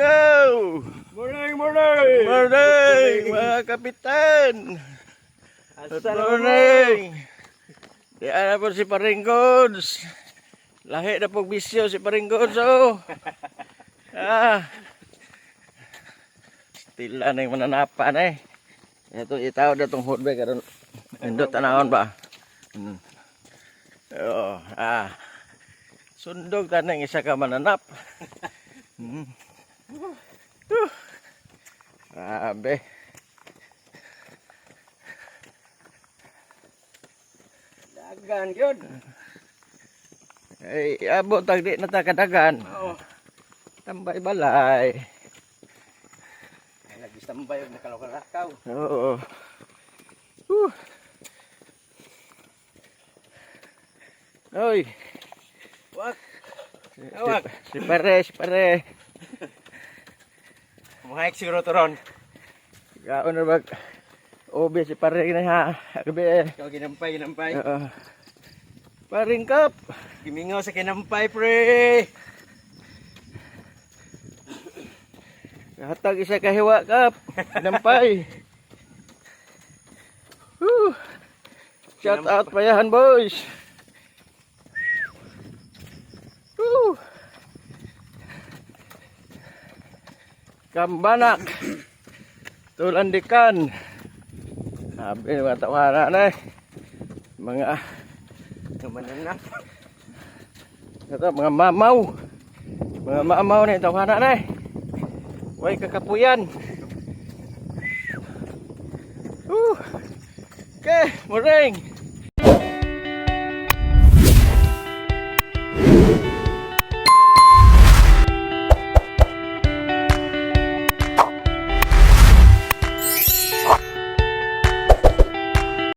Yo! Morning, morning! Morning, mga kapitan! Good morning! Di na po si Paringgods. Lahi na po bisyo si Paringgods, oh! Tila na yung mananapan, eh. Ito, itaw na itong hudbe, karon indot tanahon ba? Oh, sundog tanang isa ka mananap. Grabe. Dagan yun. Ay, abot tag di na ta kadagan. Oo. Tambay balay. Ay, nag-istambay yung nakalaw-kalakaw. Oo. Oy. Wak. Wak. Si pare. Mahayag siguro to ron. Gao na bag. Obe si pare na ha. Gabi. Ikaw ginampay. Oo. Paringkap. Gimingaw sa kinampay, pre. Hatag isa kahiwa kap. Nampay. Shout out payahan boys. Kambanak. Tulandikan. Sabi mga tawanan eh. Mga Namananap. ito, mga mamaw. Mga mamaw na tawanan eh. Way kakapuyan. Okay, morning.